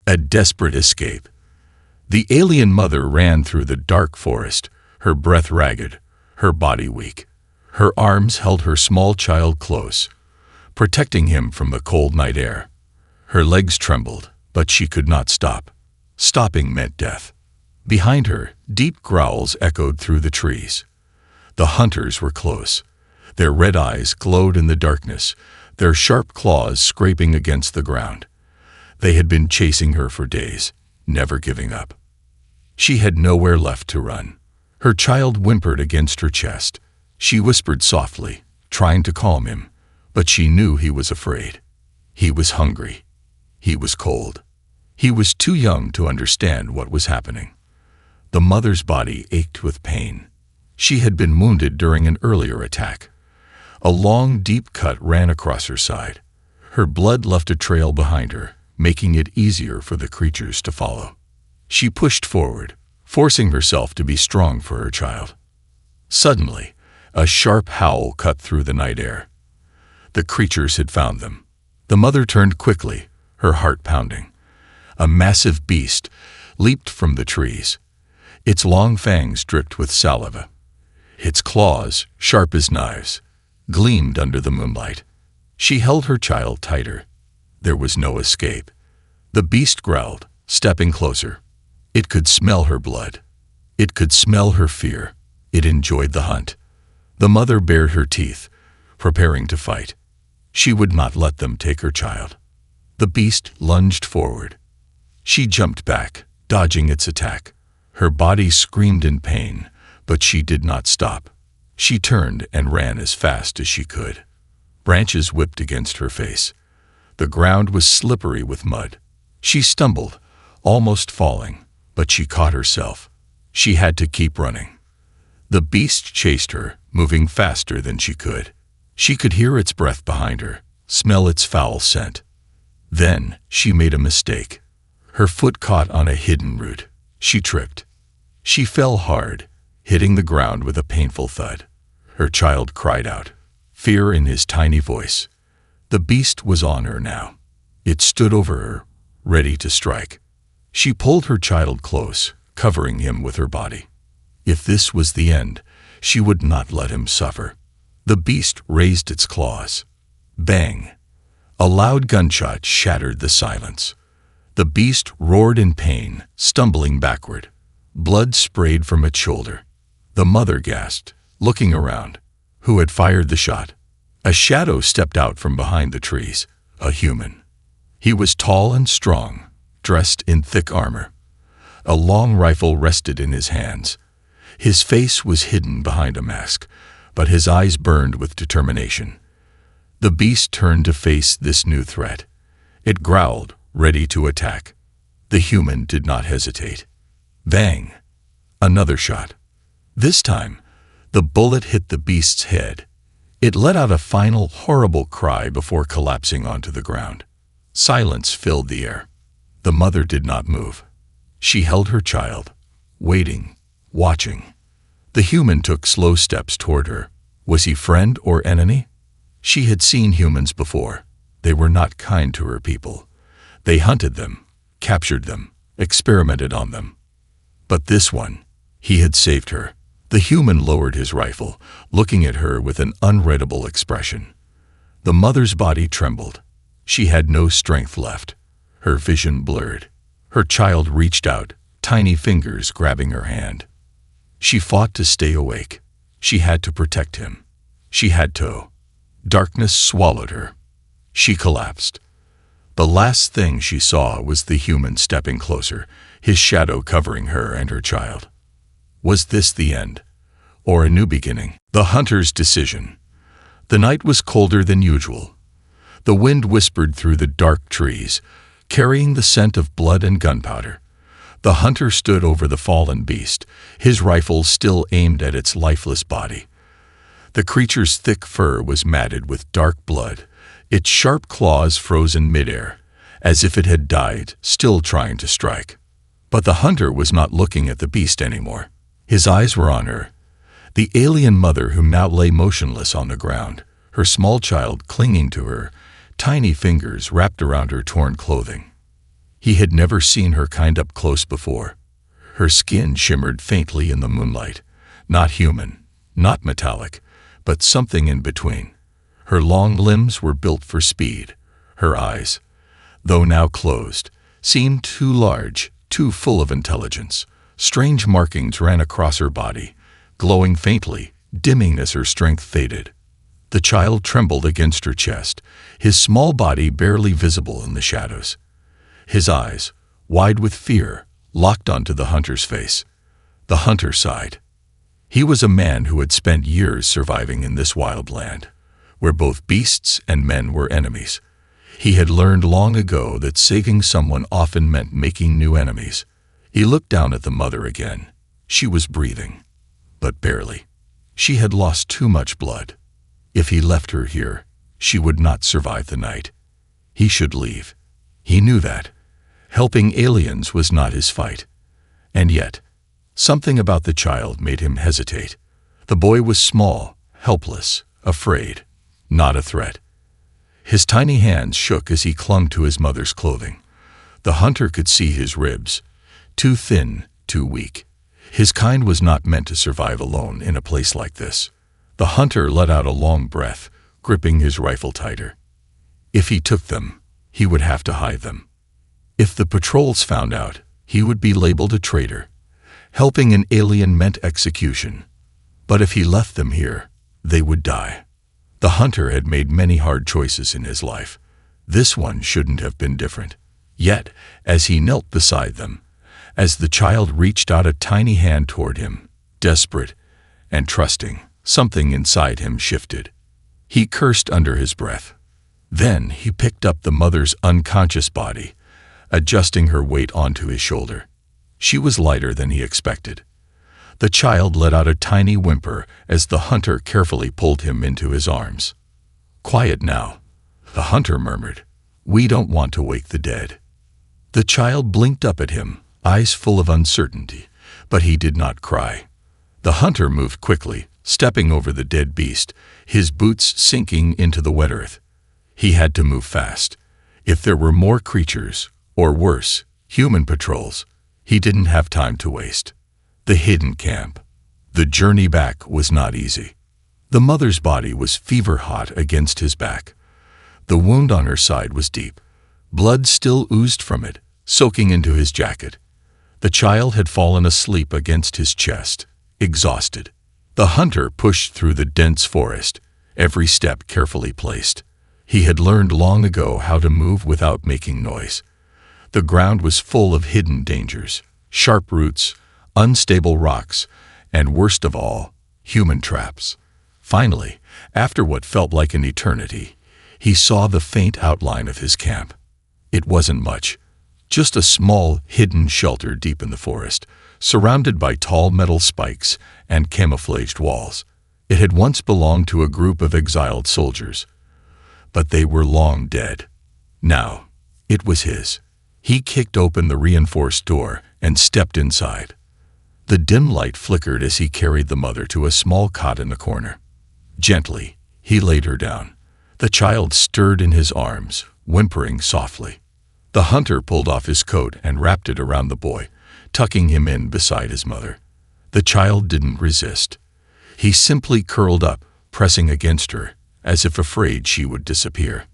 A desperate escape. The alien mother ran through the dark forest, her breath ragged, her body weak. Her arms held her small child close, protecting him from the cold night air. Her legs trembled, but she could not stop. Stopping meant death. Behind her, deep growls echoed through the trees. The hunters were close. Their red eyes glowed in the darkness, their sharp claws scraping against the ground. They had been chasing her for days, never giving up. She had nowhere left to run. Her child whimpered against her chest. She whispered softly, trying to calm him, but she knew he was afraid. He was hungry. He was cold. He was too young to understand what was happening. The mother's body ached with pain. She had been wounded during an earlier attack. A long, deep cut ran across her side. Her blood left a trail behind her, making it easier for the creatures to follow. She pushed forward, forcing herself to be strong for her child. Suddenly, a sharp howl cut through the night air. The creatures had found them. The mother turned quickly, her heart pounding. A massive beast leaped from the trees. Its long fangs dripped with saliva. Its claws, sharp as knives, gleamed under the moonlight. She held her child tighter. There was no escape. The beast growled, stepping closer. It could smell her blood. It could smell her fear. It enjoyed the hunt. The mother bared her teeth, preparing to fight. She would not let them take her child. The beast lunged forward. She jumped back, dodging its attack. Her body screamed in pain, but she did not stop. She turned and ran as fast as she could. Branches whipped against her face. The ground was slippery with mud. She stumbled, almost falling, but she caught herself. She had to keep running. The beast chased her, moving faster than she could. She could hear its breath behind her, smell its foul scent. Then she made a mistake. Her foot caught on a hidden root. She tripped. She fell hard, hitting the ground with a painful thud. Her child cried out, fear in his tiny voice. The beast was on her now. It stood over her, ready to strike. She pulled her child close, covering him with her body. If this was the end, she would not let him suffer. The beast raised its claws. Bang! A loud gunshot shattered the silence. The beast roared in pain, stumbling backward. Blood sprayed from its shoulder. The mother gasped, looking around. Who had fired the shot? A shadow stepped out from behind the trees, a human. He was tall and strong, dressed in thick armor. A long rifle rested in his hands. His face was hidden behind a mask, but his eyes burned with determination. The beast turned to face this new threat. It growled, ready to attack. The human did not hesitate. Bang! Another shot. This time, the bullet hit the beast's head. It let out a final, horrible cry before collapsing onto the ground. Silence filled the air. The mother did not move. She held her child, waiting, watching. The human took slow steps toward her. Was he friend or enemy? She had seen humans before. They were not kind to her people. They hunted them, captured them, experimented on them. But this one, he had saved her. The human lowered his rifle, looking at her with an unreadable expression. The mother's body trembled. She had no strength left. Her vision blurred. Her child reached out, tiny fingers grabbing her hand. She fought to stay awake. She had to protect him. She had to. Darkness swallowed her. She collapsed. The last thing she saw was the human stepping closer, his shadow covering her and her child. Was this the end, or a new beginning? The hunter's decision. The night was colder than usual. The wind whispered through the dark trees, carrying the scent of blood and gunpowder. The hunter stood over the fallen beast, his rifle still aimed at its lifeless body. The creature's thick fur was matted with dark blood, its sharp claws frozen midair, as if it had died, still trying to strike. But the hunter was not looking at the beast anymore. His eyes were on her, the alien mother who now lay motionless on the ground, her small child clinging to her, tiny fingers wrapped around her torn clothing. He had never seen her kind up close before. Her skin shimmered faintly in the moonlight. Not human, not metallic, but something in between. Her long limbs were built for speed. Her eyes, though now closed, seemed too large, too full of intelligence. Strange markings ran across her body, glowing faintly, dimming as her strength faded. The child trembled against her chest, his small body barely visible in the shadows. His eyes, wide with fear, locked onto the hunter's face. The hunter sighed. He was a man who had spent years surviving in this wild land, where both beasts and men were enemies. He had learned long ago that saving someone often meant making new enemies. He looked down at the mother again. She was breathing, but barely. She had lost too much blood. If he left her here, she would not survive the night. He should leave. He knew that. Helping aliens was not his fight. And yet, something about the child made him hesitate. The boy was small, helpless, afraid, not a threat. His tiny hands shook as he clung to his mother's clothing. The hunter could see his ribs, too thin, too weak. His kind was not meant to survive alone in a place like this. The hunter let out a long breath, gripping his rifle tighter. If he took them, he would have to hide them. If the patrols found out, he would be labeled a traitor. Helping an alien meant execution. But if he left them here, they would die. The hunter had made many hard choices in his life. This one shouldn't have been different. Yet, as he knelt beside them, as the child reached out a tiny hand toward him, desperate and trusting, something inside him shifted. He cursed under his breath. Then he picked up the mother's unconscious body, adjusting her weight onto his shoulder. She was lighter than he expected. The child let out a tiny whimper as the hunter carefully pulled him into his arms. "Quiet now," the hunter murmured. "We don't want to wake the dead." The child blinked up at him, eyes full of uncertainty, but he did not cry. The hunter moved quickly, stepping over the dead beast, his boots sinking into the wet earth. He had to move fast. If there were more creatures, or worse, human patrols, he didn't have time to waste. The hidden camp. The journey back was not easy. The mother's body was fever-hot against his back. The wound on her side was deep. Blood still oozed from it, soaking into his jacket. The child had fallen asleep against his chest, exhausted. The hunter pushed through the dense forest, every step carefully placed. He had learned long ago how to move without making noise. The ground was full of hidden dangers, sharp roots, unstable rocks, and worst of all, human traps. Finally, after what felt like an eternity, he saw the faint outline of his camp. It wasn't much, just a small, hidden shelter deep in the forest, surrounded by tall metal spikes and camouflaged walls. It had once belonged to a group of exiled soldiers, but they were long dead. Now, it was his. He kicked open the reinforced door and stepped inside. The dim light flickered as he carried the mother to a small cot in the corner. Gently, he laid her down. The child stirred in his arms, whimpering softly. The hunter pulled off his coat and wrapped it around the boy, tucking him in beside his mother. The child didn't resist. He simply curled up, pressing against her, as if afraid she would disappear.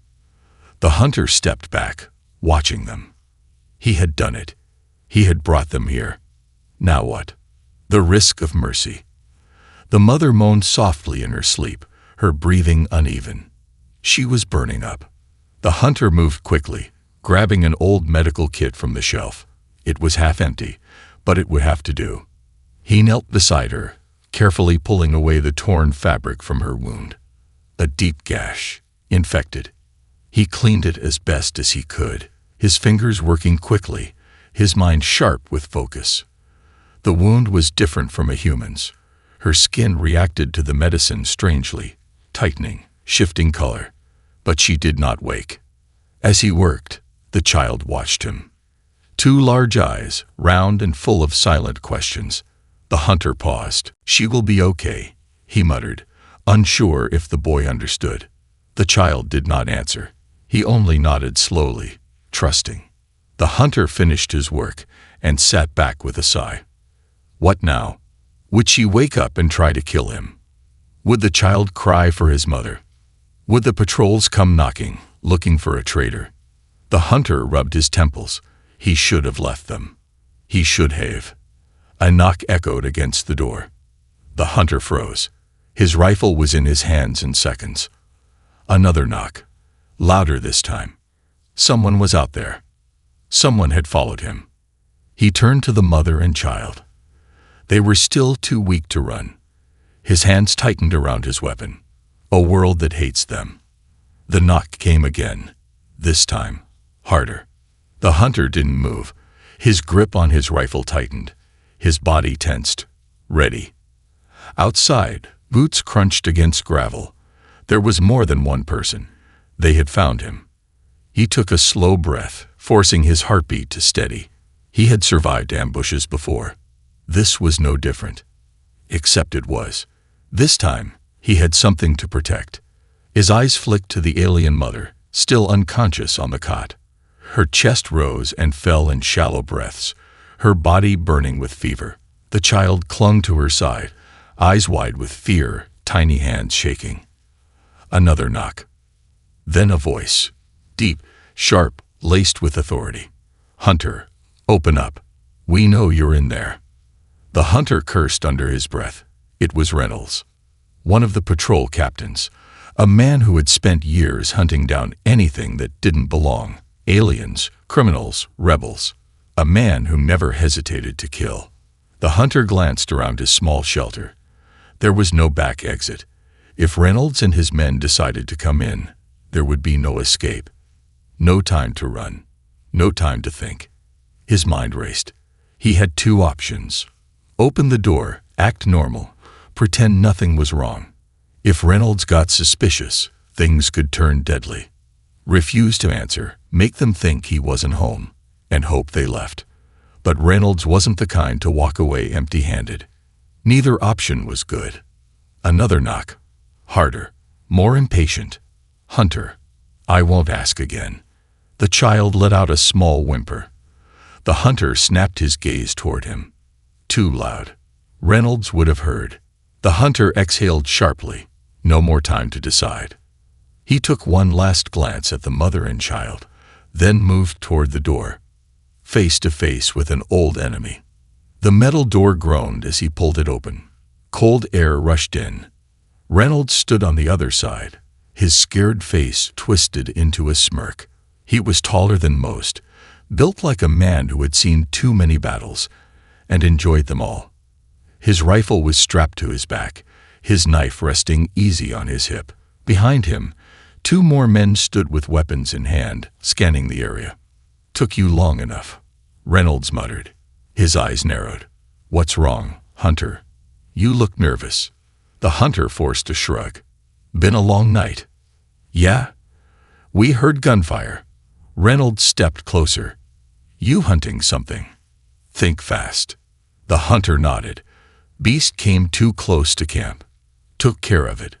The hunter stepped back, watching them. He had done it. He had brought them here. Now what? The risk of mercy. The mother moaned softly in her sleep, her breathing uneven. She was burning up. The hunter moved quickly, grabbing an old medical kit from the shelf. It was half empty, but it would have to do. He knelt beside her, carefully pulling away the torn fabric from her wound. A deep gash, infected. He cleaned it as best as he could, his fingers working quickly, his mind sharp with focus. The wound was different from a human's. Her skin reacted to the medicine strangely, tightening, shifting color. But she did not wake. As he worked, the child watched him. Two large eyes, round and full of silent questions. The hunter paused. "She will be okay," he muttered, unsure if the boy understood. The child did not answer. He only nodded slowly, trusting. The hunter finished his work and sat back with a sigh. What now? Would she wake up and try to kill him? Would the child cry for his mother? Would the patrols come knocking, looking for a traitor? The hunter rubbed his temples. He should have left them. He should have. A knock echoed against the door. The hunter froze. His rifle was in his hands in seconds. Another knock. Louder this time. Someone was out there. Someone had followed him. He turned to the mother and child. They were still too weak to run. His hands tightened around his weapon. A world that hates them. The knock came again. This time, harder. The hunter didn't move. His grip on his rifle tightened. His body tensed. Ready. Outside, boots crunched against gravel. There was more than one person. They had found him. He took a slow breath, forcing his heartbeat to steady. He had survived ambushes before. This was no different. Except it was. This time, he had something to protect. His eyes flicked to the alien mother, still unconscious on the cot. Her chest rose and fell in shallow breaths, her body burning with fever. The child clung to her side, eyes wide with fear, tiny hands shaking. Another knock. Then a voice, deep, sharp, laced with authority. Hunter, open up. We know you're in there. The hunter cursed under his breath. It was Reynolds, one of the patrol captains, a man who had spent years hunting down anything that didn't belong. Aliens, criminals, rebels. A man who never hesitated to kill. The hunter glanced around his small shelter. There was no back exit. If Reynolds and his men decided to come in, there would be no escape. No time to run. No time to think. His mind raced. He had two options. Open the door, act normal, pretend nothing was wrong. If Reynolds got suspicious, things could turn deadly. Refuse to answer, make them think he wasn't home, and hope they left. But Reynolds wasn't the kind to walk away empty-handed. Neither option was good. Another knock. Harder, more impatient. Hunter, I won't ask again. The child let out a small whimper. The hunter snapped his gaze toward him. Too loud. Reynolds would have heard. The hunter exhaled sharply. No more time to decide. He took one last glance at the mother and child, then moved toward the door, face to face with an old enemy. The metal door groaned as he pulled it open. Cold air rushed in. Reynolds stood on the other side, his scared face twisted into a smirk. He was taller than most, built like a man who had seen too many battles and enjoyed them all. His rifle was strapped to his back, his knife resting easy on his hip. Behind him, two more men stood with weapons in hand, scanning the area. Took you long enough, Reynolds muttered. His eyes narrowed. What's wrong, Hunter? You look nervous. The hunter forced a shrug. Been a long night. Yeah? We heard gunfire. Reynolds stepped closer. You hunting something? Think fast. The hunter nodded. Beast came too close to camp. Took care of it.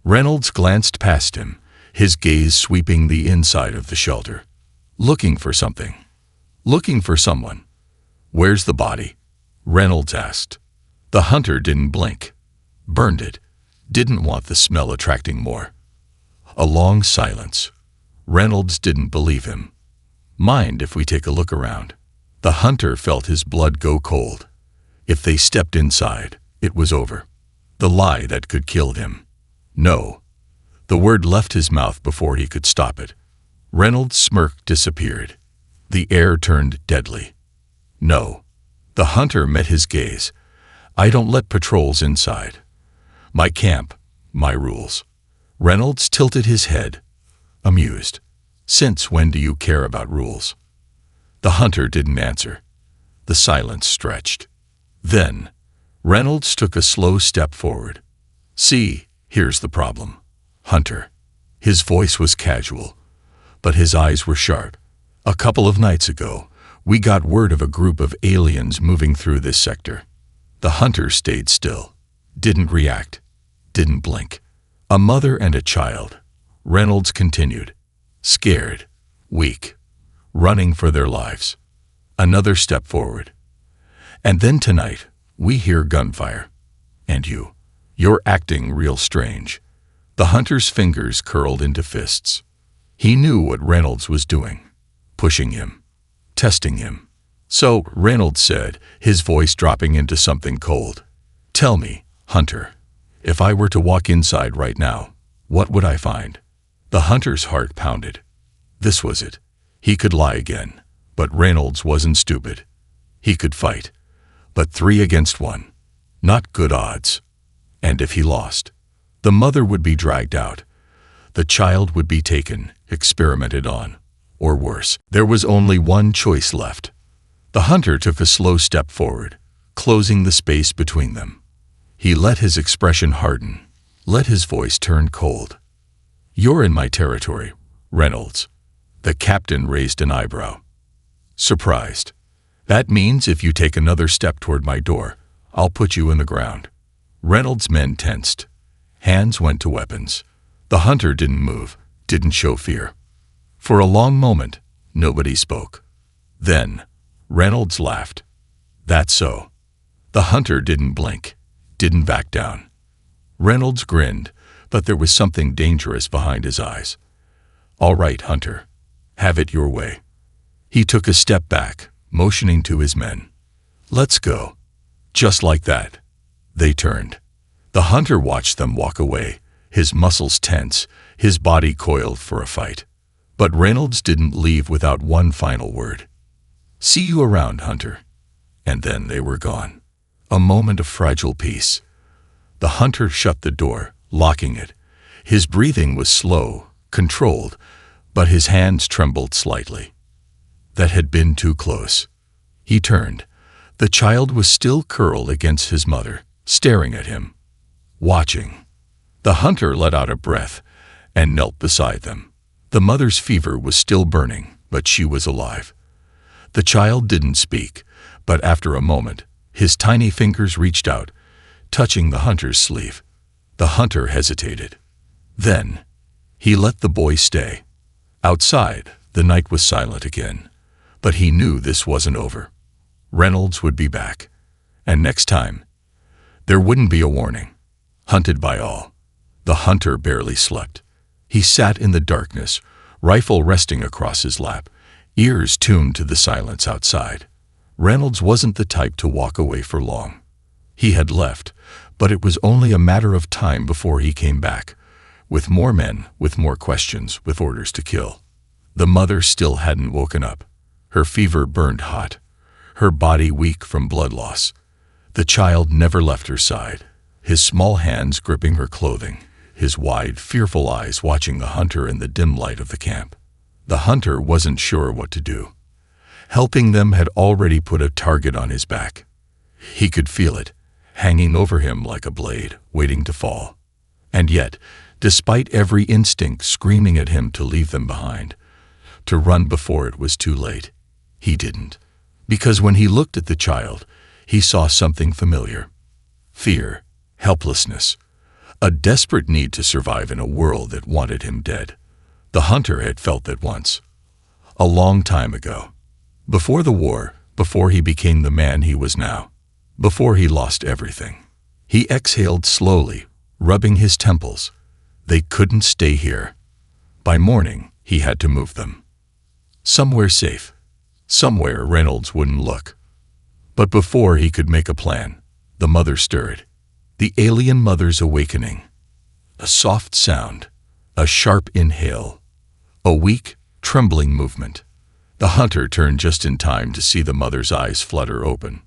Reynolds glanced past him, his gaze sweeping the inside of the shelter. Looking for something. Looking for someone. Where's the body? Reynolds asked. The hunter didn't blink. Burned it. Didn't want the smell attracting more. A long silence. Reynolds didn't believe him. Mind if we take a look around? The hunter felt his blood go cold. If they stepped inside, it was over. The lie that could kill him. No. The word left his mouth before he could stop it. Reynolds' smirk disappeared. The air turned deadly. No. The hunter met his gaze. I don't let patrols inside. My camp, my rules. Reynolds tilted his head, amused. Since when do you care about rules? The hunter didn't answer. The silence stretched. Then, Reynolds took a slow step forward. See, here's the problem. Hunter. His voice was casual, but his eyes were sharp. A couple of nights ago, we got word of a group of aliens moving through this sector. The hunter stayed still, didn't react, didn't blink. A mother and a child. Reynolds continued. Scared, weak. running for their lives. Another step forward. And then tonight, we hear gunfire. And you're acting real strange. The hunter's fingers curled into fists. He knew what Reynolds was doing. Pushing him. Testing him. So, Reynolds said, his voice dropping into something cold. Tell me, Hunter, if I were to walk inside right now, what would I find? The hunter's heart pounded. This was it. He could lie again, but Reynolds wasn't stupid. He could fight. But 3 against 1. Not good odds. And if he lost, the mother would be dragged out. The child would be taken, experimented on. Or worse, there was only one choice left. The hunter took a slow step forward, closing the space between them. He let his expression harden, let his voice turn cold. You're in my territory, Reynolds. The captain raised an eyebrow. Surprised. That means if you take another step toward my door, I'll put you in the ground. Reynolds' men tensed. Hands went to weapons. The hunter didn't move, didn't show fear. For a long moment, nobody spoke. Then, Reynolds laughed. That's so. The hunter didn't blink, didn't back down. Reynolds grinned, but there was something dangerous behind his eyes. All right, Hunter. Have it your way. He took a step back, motioning to his men. Let's go. Just like that. They turned. The hunter watched them walk away, his muscles tense, his body coiled for a fight. But Reynolds didn't leave without one final word. See you around, Hunter. And then they were gone. A moment of fragile peace. The hunter shut the door, locking it. His breathing was slow, controlled, but his hands trembled slightly. That had been too close. He turned. The child was still curled against his mother, staring at him, watching. The hunter let out a breath and knelt beside them. The mother's fever was still burning, but she was alive. The child didn't speak, but after a moment, his tiny fingers reached out, touching the hunter's sleeve. The hunter hesitated. Then, he let the boy stay. Outside, the night was silent again, but he knew this wasn't over. Reynolds would be back, and next time, there wouldn't be a warning. Hunted by all, the hunter barely slept. He sat in the darkness, rifle resting across his lap, ears tuned to the silence outside. Reynolds wasn't the type to walk away for long. He had left, but it was only a matter of time before he came back, with more men, with more questions, with orders to kill. The mother still hadn't woken up. Her fever burned hot, her body weak from blood loss. The child never left her side, his small hands gripping her clothing, his wide, fearful eyes watching the hunter in the dim light of the camp. The hunter wasn't sure what to do. Helping them had already put a target on his back. He could feel it, hanging over him like a blade, waiting to fall. And yet, despite every instinct screaming at him to leave them behind, to run before it was too late, he didn't. Because when he looked at the child, he saw something familiar. Fear, helplessness, a desperate need to survive in a world that wanted him dead. The hunter had felt that once. A long time ago. Before the war, before he became the man he was now. Before he lost everything. He exhaled slowly, rubbing his temples. They couldn't stay here. By morning, he had to move them. Somewhere safe. Somewhere Reynolds wouldn't look. But before he could make a plan, the mother stirred. The alien mother's awakening. A soft sound, a sharp inhale, a weak, trembling movement. The hunter turned just in time to see the mother's eyes flutter open.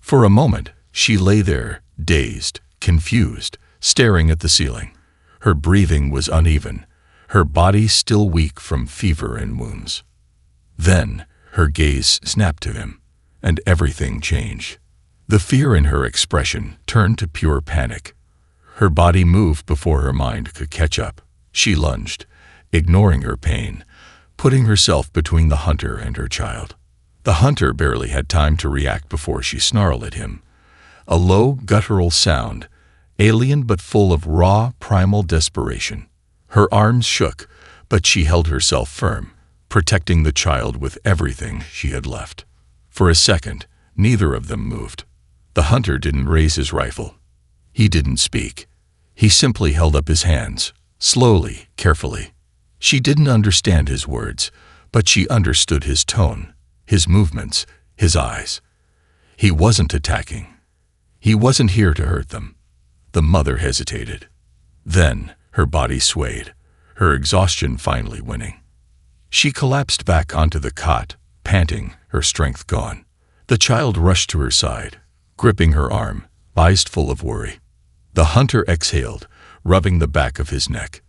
For a moment, she lay there, dazed, confused, staring at the ceiling. Her breathing was uneven, her body still weak from fever and wounds. Then, her gaze snapped to him, and everything changed. The fear in her expression turned to pure panic. Her body moved before her mind could catch up. She lunged, ignoring her pain, putting herself between the hunter and her child. The hunter barely had time to react before she snarled at him. A low, guttural sound, alien but full of raw, primal desperation. Her arms shook, but she held herself firm, protecting the child with everything she had left. For a second, neither of them moved. The hunter didn't raise his rifle. He didn't speak. He simply held up his hands, slowly, carefully. She didn't understand his words, but she understood his tone, his movements, his eyes. He wasn't attacking. He wasn't here to hurt them. The mother hesitated. Then, her body swayed, her exhaustion finally winning. She collapsed back onto the cot, panting, her strength gone. The child rushed to her side, gripping her arm, eyes full of worry. The hunter exhaled, rubbing the back of his neck.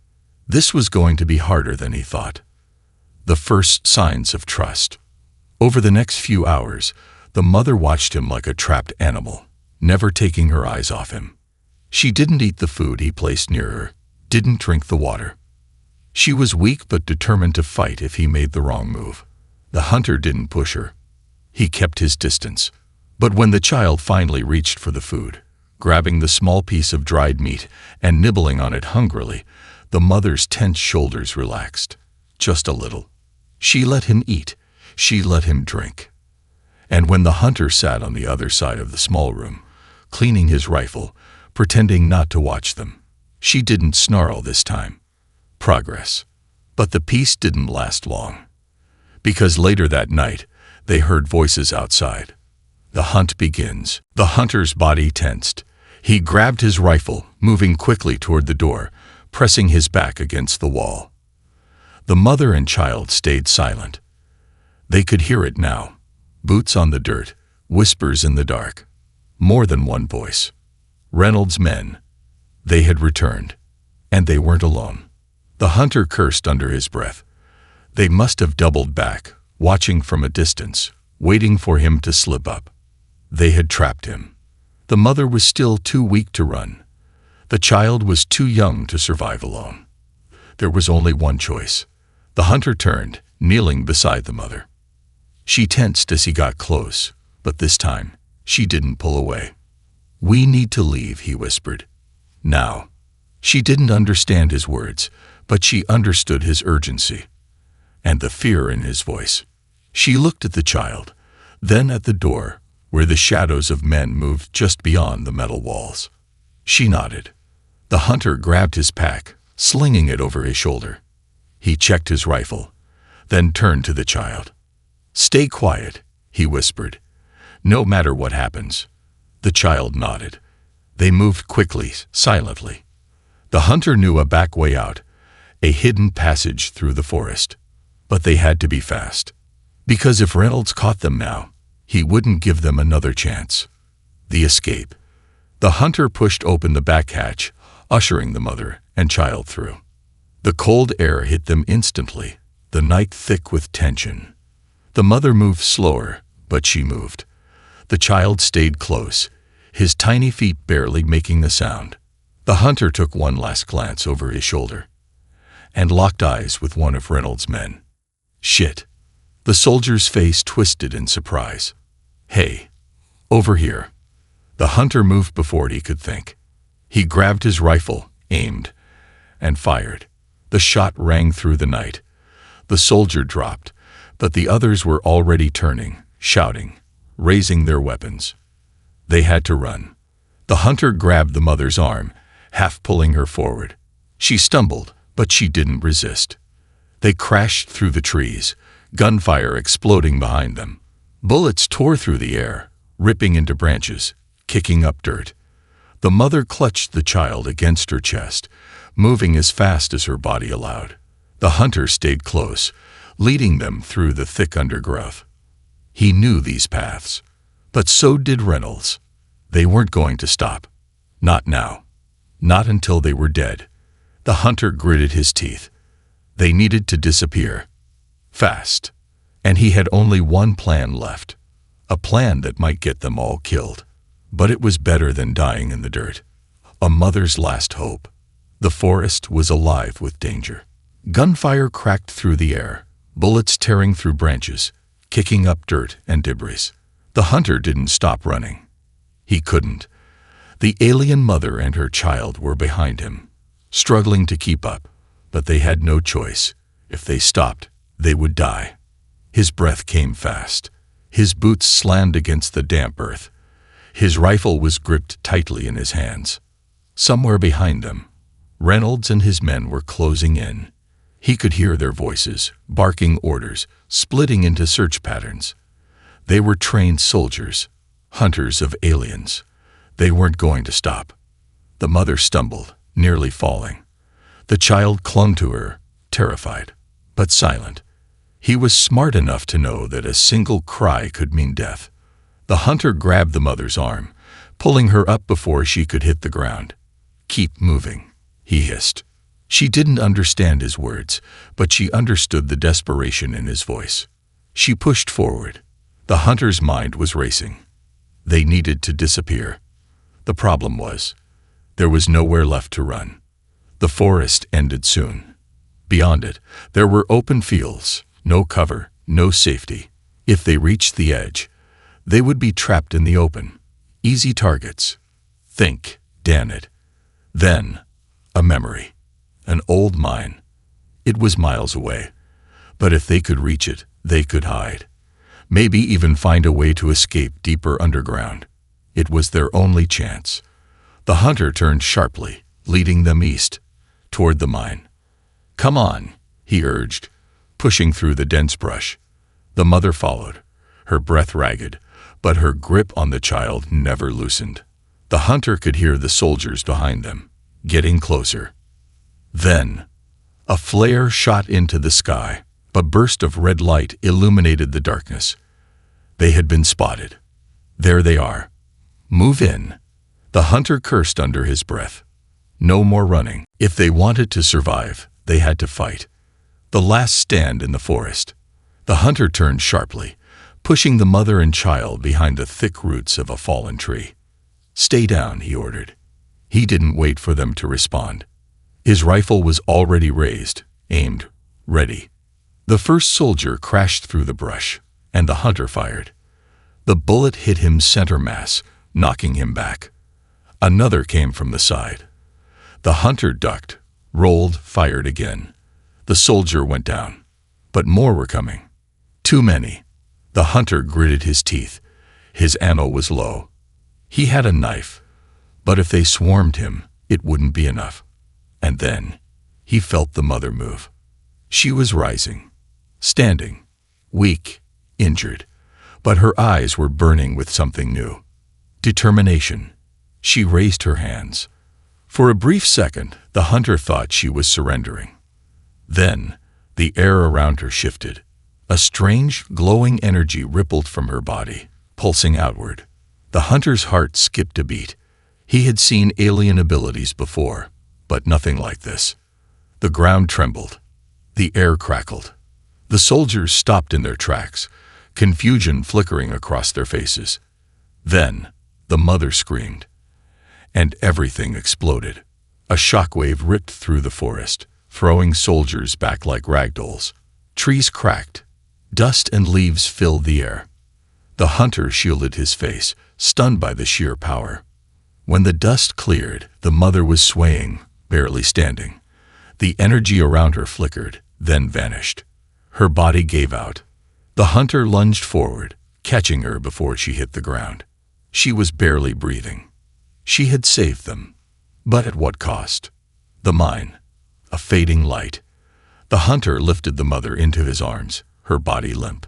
This was going to be harder than he thought. The first signs of trust. Over the next few hours, the mother watched him like a trapped animal, never taking her eyes off him. She didn't eat the food he placed near her, didn't drink the water. She was weak but determined to fight if he made the wrong move. The hunter didn't push her. He kept his distance. But when the child finally reached for the food, grabbing the small piece of dried meat and nibbling on it hungrily, the mother's tense shoulders relaxed. Just a little. She let him eat. She let him drink. And when the hunter sat on the other side of the small room, cleaning his rifle, pretending not to watch them, she didn't snarl this time. Progress. But the peace didn't last long. Because later that night, they heard voices outside. The hunt begins. The hunter's body tensed. He grabbed his rifle, moving quickly toward the door, pressing his back against the wall. The mother and child stayed silent. They could hear it now. Boots on the dirt, whispers in the dark. More than one voice. Reynolds' men. They had returned. And they weren't alone. The hunter cursed under his breath. They must have doubled back, watching from a distance, waiting for him to slip up. They had trapped him. The mother was still too weak to run. The child was too young to survive alone. There was only one choice. The hunter turned, kneeling beside the mother. She tensed as he got close, but this time, she didn't pull away. "We need to leave," he whispered. "Now." She didn't understand his words, but she understood his urgency and the fear in his voice. She looked at the child, then at the door, where the shadows of men moved just beyond the metal walls. She nodded. The hunter grabbed his pack, slinging it over his shoulder. He checked his rifle, then turned to the child. "Stay quiet," he whispered. "No matter what happens." The child nodded. They moved quickly, silently. The hunter knew a back way out, a hidden passage through the forest. But they had to be fast. Because if Reynolds caught them now, he wouldn't give them another chance. The escape. The hunter pushed open the back hatch, ushering the mother and child through. The cold air hit them instantly, the night thick with tension. The mother moved slower, but she moved. The child stayed close, his tiny feet barely making a sound. The hunter took one last glance over his shoulder and locked eyes with one of Reynolds' men. "Shit." The soldier's face twisted in surprise. "Hey, over here." The hunter moved before he could think. He grabbed his rifle, aimed, and fired. The shot rang through the night. The soldier dropped, but the others were already turning, shouting, raising their weapons. They had to run. The hunter grabbed the mother's arm, half pulling her forward. She stumbled, but she didn't resist. They crashed through the trees, gunfire exploding behind them. Bullets tore through the air, ripping into branches, kicking up dirt. The mother clutched the child against her chest, moving as fast as her body allowed. The hunter stayed close, leading them through the thick undergrowth. He knew these paths, but so did Reynolds. They weren't going to stop. Not now. Not until they were dead. The hunter gritted his teeth. They needed to disappear. Fast. And he had only one plan left. A plan that might get them all killed. But it was better than dying in the dirt. A mother's last hope. The forest was alive with danger. Gunfire cracked through the air, bullets tearing through branches, kicking up dirt and debris. The hunter didn't stop running. He couldn't. The alien mother and her child were behind him, struggling to keep up, but they had no choice. If they stopped, They would die. His breath came fast. His boots slammed against the damp earth. His rifle was gripped tightly in his hands. Somewhere behind them, Reynolds and his men were closing in. He could hear their voices, barking orders, splitting into search patterns. They were trained soldiers, hunters of aliens. They weren't going to stop. The mother stumbled, nearly falling. The child clung to her, terrified, but silent. He was smart enough to know that a single cry could mean death. The hunter grabbed the mother's arm, pulling her up before she could hit the ground. "Keep moving," he hissed. She didn't understand his words, but she understood the desperation in his voice. She pushed forward. The hunter's mind was racing. They needed to disappear. The problem was, there was nowhere left to run. The forest ended soon. Beyond it, there were open fields, no cover, no safety. If they reached the edge, they would be trapped in the open. Easy targets. Think, damn it. Then, a memory. An old mine. It was miles away. But if they could reach it, they could hide. Maybe even find a way to escape deeper underground. It was their only chance. The hunter turned sharply, leading them east, toward the mine. "Come on," he urged, pushing through the dense brush. The mother followed, her breath ragged, but her grip on the child never loosened. The hunter could hear the soldiers behind them, getting closer. Then, a flare shot into the sky. A burst of red light illuminated the darkness. They had been spotted. "There they are. Move in." The hunter cursed under his breath. No more running. If they wanted to survive, they had to fight. The last stand in the forest. The hunter turned sharply, pushing the mother and child behind the thick roots of a fallen tree. "Stay down," he ordered. He didn't wait for them to respond. His rifle was already raised, aimed, ready. The first soldier crashed through the brush, and the hunter fired. The bullet hit him center mass, knocking him back. Another came from the side. The hunter ducked, rolled, fired again. The soldier went down, but more were coming. Too many. The hunter gritted his teeth. His ammo was low. He had a knife, but if they swarmed him, it wouldn't be enough. And then, he felt the mother move. She was rising, standing, weak, injured, but her eyes were burning with something new. Determination. She raised her hands. For a brief second, the hunter thought she was surrendering. Then, the air around her shifted. A strange, glowing energy rippled from her body, pulsing outward. The hunter's heart skipped a beat. He had seen alien abilities before, but nothing like this. The ground trembled. The air crackled. The soldiers stopped in their tracks, confusion flickering across their faces. Then, the mother screamed, and everything exploded. A shockwave ripped through the forest, throwing soldiers back like ragdolls. Trees cracked. Dust and leaves filled the air. The hunter shielded his face, stunned by the sheer power. When the dust cleared, the mother was swaying, barely standing. The energy around her flickered, then vanished. Her body gave out. The hunter lunged forward, catching her before she hit the ground. She was barely breathing. She had saved them. But at what cost? The mine. A fading light. The hunter lifted the mother into his arms, her body limp.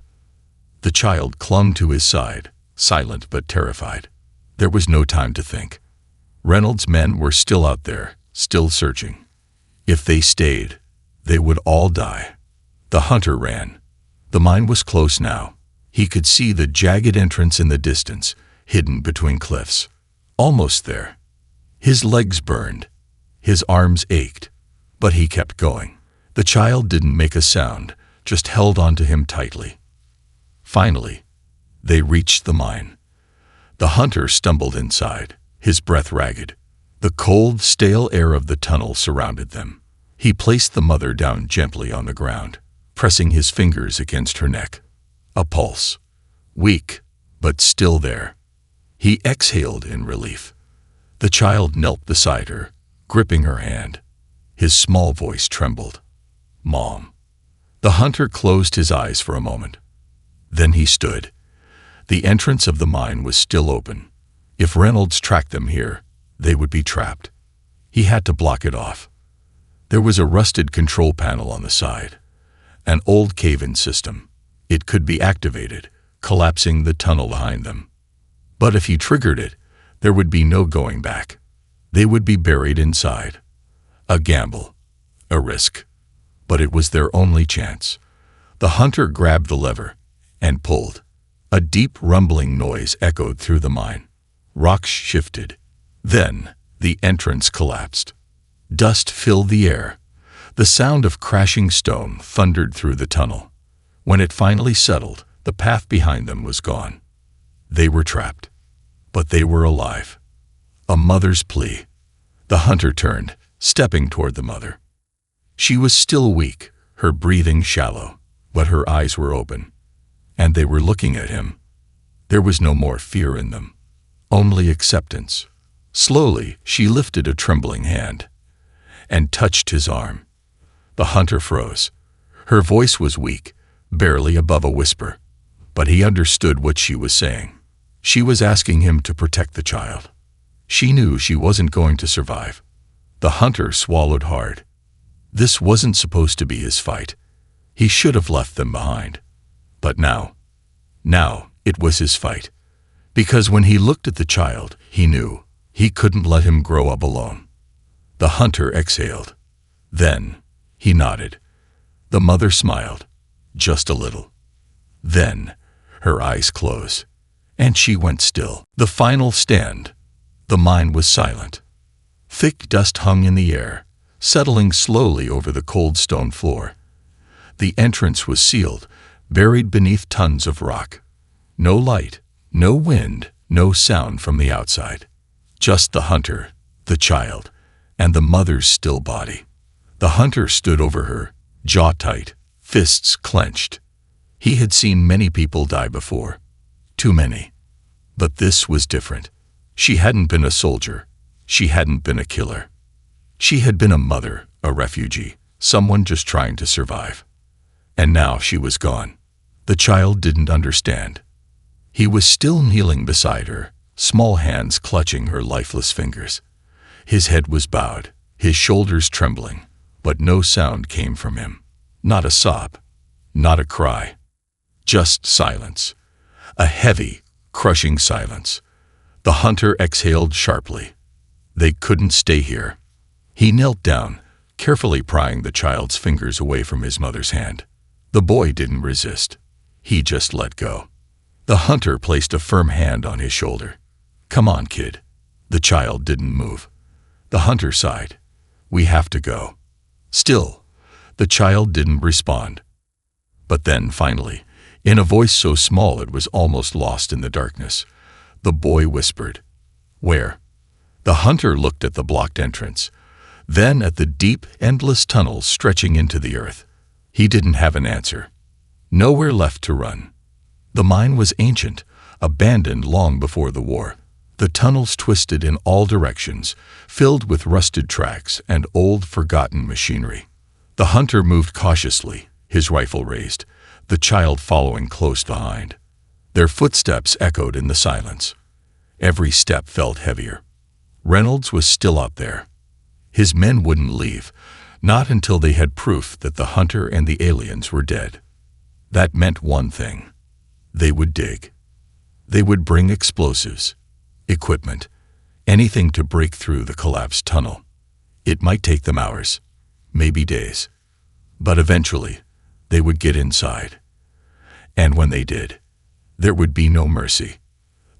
The child clung to his side, silent but terrified. There was no time to think. Reynolds' men were still out there, still searching. If they stayed, they would all die. The hunter ran. The mine was close now. He could see the jagged entrance in the distance, hidden between cliffs. Almost there. His legs burned. His arms ached. But he kept going. The child didn't make a sound, just held onto him tightly. Finally, they reached the mine. The hunter stumbled inside, his breath ragged. The cold, stale air of the tunnel surrounded them. He placed the mother down gently on the ground, pressing his fingers against her neck. A pulse. Weak, but still there. He exhaled in relief. The child knelt beside her, gripping her hand. His small voice trembled. "Mom." The hunter closed his eyes for a moment. Then he stood. The entrance of the mine was still open. If Reynolds tracked them here, they would be trapped. He had to block it off. There was a rusted control panel on the side. An old cave-in system. It could be activated, collapsing the tunnel behind them. But if he triggered it, there would be no going back. They would be buried inside. A gamble. A risk. But it was their only chance. The hunter grabbed the lever and pulled. A deep rumbling noise echoed through the mine. Rocks shifted. Then the entrance collapsed. Dust filled the air. The sound of crashing stone thundered through the tunnel. When it finally settled, the path behind them was gone. They were trapped. But they were alive. A mother's plea. The hunter turned, stepping toward the mother. She was still weak, her breathing shallow, but her eyes were open. And they were looking at him. There was no more fear in them. Only acceptance. Slowly, she lifted a trembling hand and touched his arm. The hunter froze. Her voice was weak, barely above a whisper, but he understood what she was saying. She was asking him to protect the child. She knew she wasn't going to survive. The hunter swallowed hard. This wasn't supposed to be his fight. He should have left them behind. But now it was his fight. Because when he looked at the child, he knew he couldn't let him grow up alone. The hunter exhaled. Then he nodded. The mother smiled, just a little. Then her eyes closed, and she went still. The final stand. The mine was silent. Thick dust hung in the air, settling slowly over the cold stone floor. The entrance was sealed, buried beneath tons of rock. No light, no wind, no sound from the outside. Just the hunter, the child, and the mother's still body. The hunter stood over her, jaw tight, fists clenched. He had seen many people die before. Too many. But this was different. She hadn't been a soldier. She hadn't been a killer. She had been a mother, a refugee, someone just trying to survive. And now she was gone. The child didn't understand. He was still kneeling beside her, small hands clutching her lifeless fingers. His head was bowed, his shoulders trembling, but no sound came from him. Not a sob, not a cry. Just silence. A heavy, crushing silence. The hunter exhaled sharply. They couldn't stay here. He knelt down, carefully prying the child's fingers away from his mother's hand. The boy didn't resist. He just let go. The hunter placed a firm hand on his shoulder. "Come on, kid." The child didn't move. The hunter sighed. "We have to go." Still, the child didn't respond. But then, finally, in a voice so small it was almost lost in the darkness, the boy whispered, "Where?" The hunter looked at the blocked entrance, then at the deep, endless tunnels stretching into the earth. He didn't have an answer. Nowhere left to run. The mine was ancient, abandoned long before the war. The tunnels twisted in all directions, filled with rusted tracks and old, forgotten machinery. The hunter moved cautiously, his rifle raised, the child following close behind. Their footsteps echoed in the silence. Every step felt heavier. Reynolds was still out there. His men wouldn't leave, not until they had proof that the hunter and the aliens were dead. That meant one thing. They would dig. They would bring explosives, equipment, anything to break through the collapsed tunnel. It might take them hours, maybe days. But eventually, they would get inside. And when they did, there would be no mercy.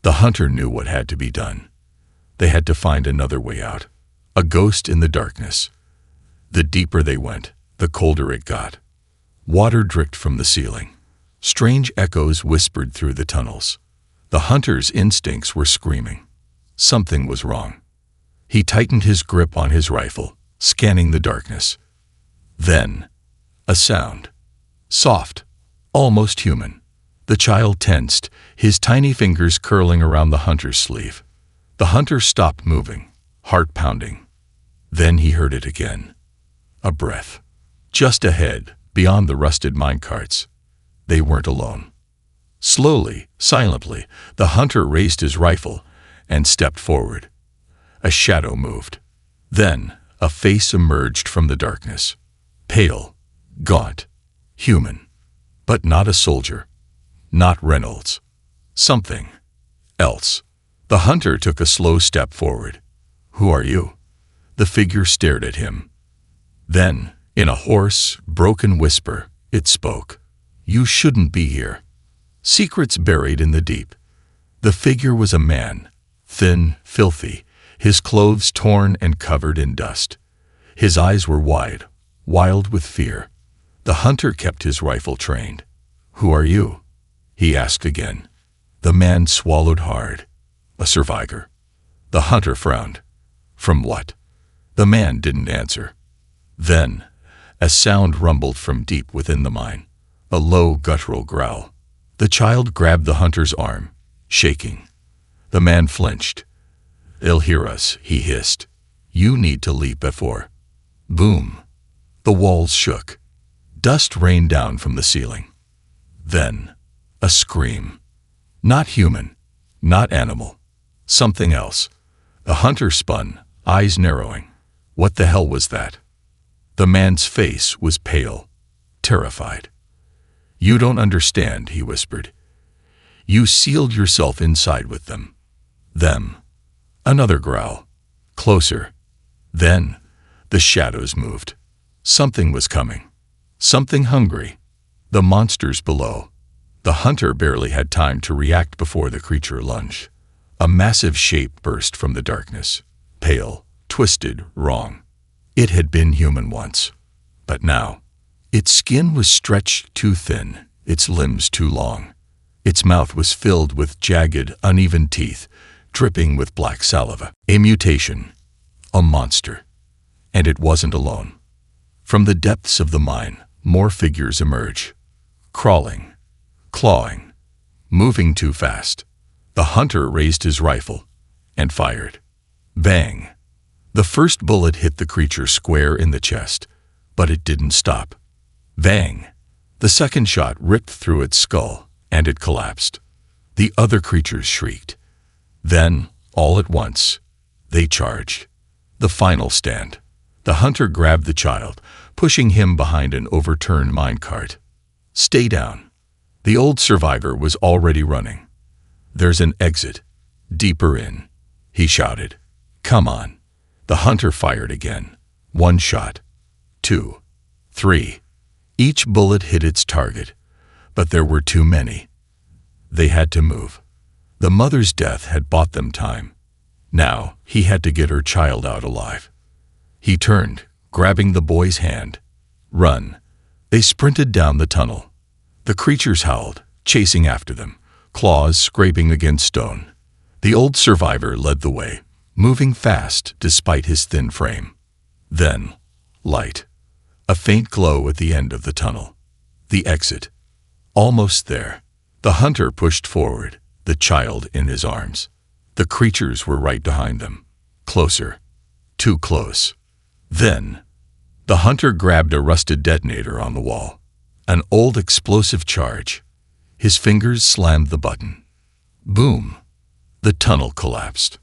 The hunter knew what had to be done. They had to find another way out. A ghost in the darkness. The deeper they went, the colder it got. Water dripped from the ceiling. Strange echoes whispered through the tunnels. The hunter's instincts were screaming. Something was wrong. He tightened his grip on his rifle, scanning the darkness. Then, a sound. Soft, almost human. The child tensed, his tiny fingers curling around the hunter's sleeve. The hunter stopped moving, heart pounding. Then he heard it again. A breath. Just ahead, beyond the rusted minecarts. They weren't alone. Slowly, silently, the hunter raised his rifle and stepped forward. A shadow moved. Then, a face emerged from the darkness. Pale, gaunt, human. But not a soldier. Not Reynolds. Something else. The hunter took a slow step forward. "Who are you?" The figure stared at him. Then, in a hoarse, broken whisper, it spoke. "You shouldn't be here." Secrets buried in the deep. The figure was a man, thin, filthy, his clothes torn and covered in dust. His eyes were wide, wild with fear. The hunter kept his rifle trained. "Who are you?" he asked again. The man swallowed hard. "A survivor." The hunter frowned. "From what?" The man didn't answer. Then, a sound rumbled from deep within the mine, a low, guttural growl. The child grabbed the hunter's arm, shaking. The man flinched. "They'll hear us," he hissed. "You need to leap before." Boom! The walls shook. Dust rained down from the ceiling. Then, a scream. Not human, not animal. Something else. The hunter spun, eyes narrowing. What the hell was that? The man's face was pale, terrified. "You don't understand," he whispered. "You sealed yourself inside with them." Them. Another growl. Closer. Then, the shadows moved. Something was coming. Something hungry. The monsters below. The hunter barely had time to react before the creature lunged. A massive shape burst from the darkness. Pale, twisted, wrong. It had been human once. But now, its skin was stretched too thin, its limbs too long. Its mouth was filled with jagged, uneven teeth, dripping with black saliva. A mutation. A monster. And it wasn't alone. From the depths of the mine, more figures emerge. Crawling. Clawing. Moving too fast. The hunter raised his rifle and fired. Bang! The first bullet hit the creature square in the chest, but it didn't stop. Bang! The second shot ripped through its skull, and it collapsed. The other creatures shrieked. Then, all at once, they charged. The final stand. The hunter grabbed the child, pushing him behind an overturned minecart. "Stay down." The old survivor was already running. "There's an exit. Deeper in," he shouted. "Come on." The hunter fired again. One shot. Two. Three. Each bullet hit its target, but there were too many. They had to move. The mother's death had bought them time. Now, he had to get her child out alive. He turned, grabbing the boy's hand. "Run." They sprinted down the tunnel. The creatures howled, chasing after them, claws scraping against stone. The old survivor led the way, moving fast despite his thin frame. Then, light. A faint glow at the end of the tunnel. The exit. Almost there. The hunter pushed forward, the child in his arms. The creatures were right behind them. Closer. Too close. Then, the hunter grabbed a rusted detonator on the wall. An old explosive charge. His fingers slammed the button. Boom! The tunnel collapsed.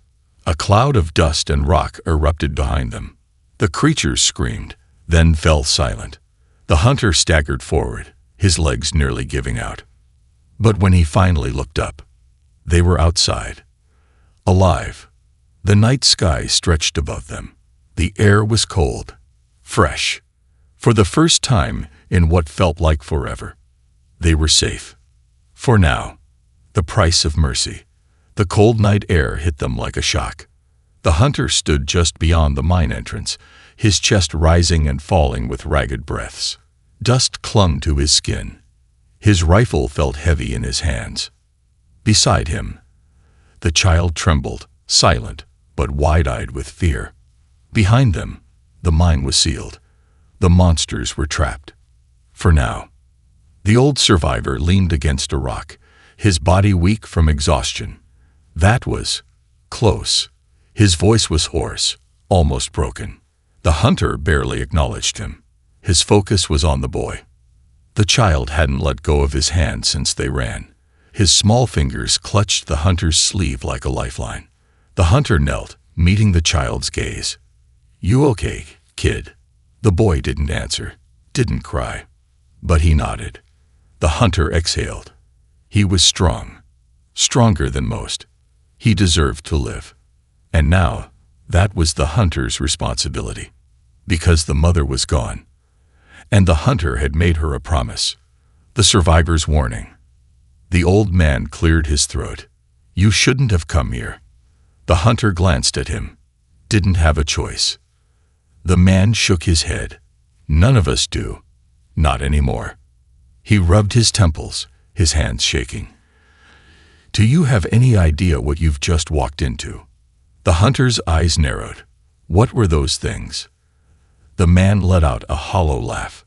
A cloud of dust and rock erupted behind them. The creatures screamed, then fell silent. The hunter staggered forward, his legs nearly giving out. But when he finally looked up, they were outside. Alive. The night sky stretched above them. The air was cold, fresh. For the first time in what felt like forever, they were safe. For now. The price of mercy. The cold night air hit them like a shock. The hunter stood just beyond the mine entrance, his chest rising and falling with ragged breaths. Dust clung to his skin. His rifle felt heavy in his hands. Beside him, the child trembled, silent, but wide-eyed with fear. Behind them, the mine was sealed. The monsters were trapped. For now. The old survivor leaned against a rock, his body weak from exhaustion. That was close. His voice was hoarse, almost broken. The hunter barely acknowledged him. His focus was on the boy. The child hadn't let go of his hand since they ran. His small fingers clutched the hunter's sleeve like a lifeline. The hunter knelt, meeting the child's gaze. "You okay, kid?" The boy didn't answer, didn't cry, but he nodded. The hunter exhaled. He was strong, stronger than most. He deserved to live. And now, that was the hunter's responsibility, because the mother was gone. And the hunter had made her a promise. The survivor's warning. The old man cleared his throat. "You shouldn't have come here." The hunter glanced at him. Didn't have a choice. The man shook his head. "None of us do. Not anymore." He rubbed his temples, his hands shaking. "Do you have any idea what you've just walked into?" The hunter's eyes narrowed. What were those things? The man let out a hollow laugh.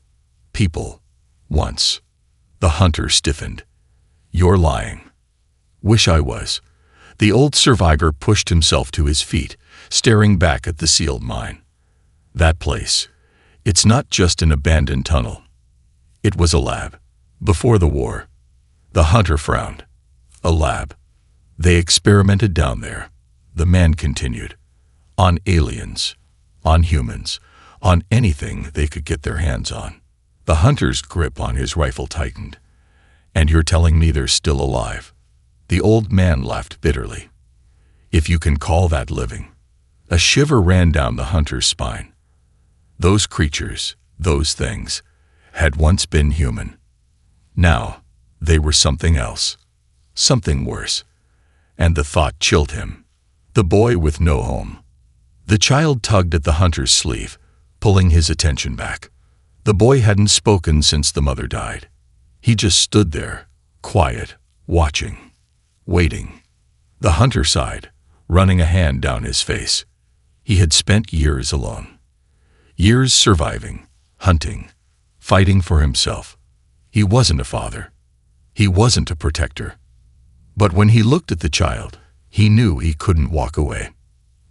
"People. Once." The hunter stiffened. "You're lying." "Wish I was." The old survivor pushed himself to his feet, staring back at the sealed mine. That place. It's not just an abandoned tunnel. It was a lab. Before the war. The hunter frowned. A lab. They experimented down there. The man continued. On aliens. On humans. On anything they could get their hands on. The hunter's grip on his rifle tightened. "And you're telling me they're still alive?" The old man laughed bitterly. "If you can call that living." A shiver ran down the hunter's spine. Those creatures, those things, had once been human. Now, they were something else. Something worse. And the thought chilled him. The boy with no home. The child tugged at the hunter's sleeve, pulling his attention back. The boy hadn't spoken since the mother died. He just stood there, quiet, watching, waiting. The hunter sighed, running a hand down his face. He had spent years alone. Years surviving, hunting, fighting for himself. He wasn't a father. He wasn't a protector. But when he looked at the child, he knew he couldn't walk away.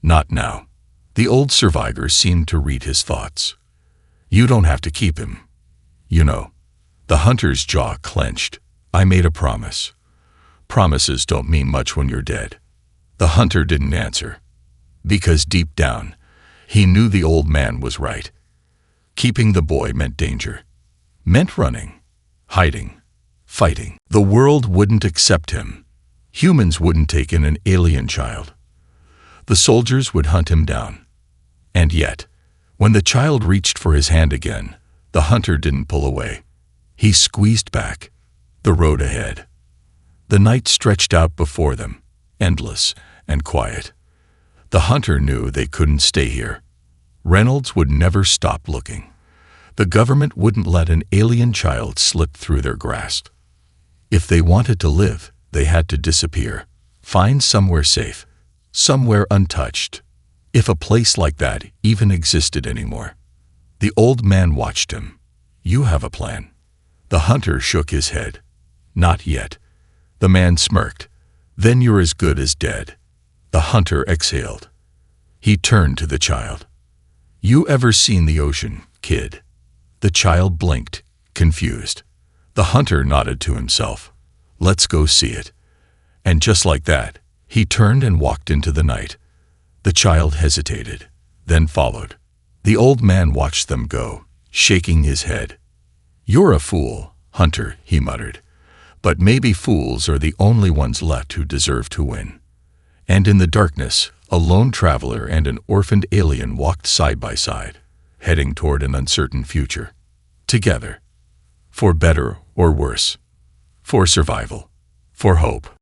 Not now. The old survivor seemed to read his thoughts. "You don't have to keep him. You know." The hunter's jaw clenched. "I made a promise. Promises don't mean much when you're dead." The hunter didn't answer. Because deep down, he knew the old man was right. Keeping the boy meant danger. Meant running, hiding, fighting. The world wouldn't accept him. Humans wouldn't take in an alien child. The soldiers would hunt him down. And yet, when the child reached for his hand again, the hunter didn't pull away. He squeezed back. The road ahead. The night stretched out before them, endless and quiet. The hunter knew they couldn't stay here. Reynolds would never stop looking. The government wouldn't let an alien child slip through their grasp. If they wanted to live, they had to disappear. Find somewhere safe, somewhere untouched. If a place like that even existed anymore. The old man watched him. "You have a plan." The hunter shook his head. "Not yet." The man smirked. "Then you're as good as dead." The hunter exhaled. He turned to the child. "You ever seen the ocean, kid?" The child blinked, confused. The hunter nodded to himself. "Let's go see it." And just like that, he turned and walked into the night. The child hesitated, then followed. The old man watched them go, shaking his head. "You're a fool, hunter," he muttered. "But maybe fools are the only ones left who deserve to win." And in the darkness, a lone traveler and an orphaned alien walked side by side, heading toward an uncertain future. Together. For better or worse. For survival. For hope.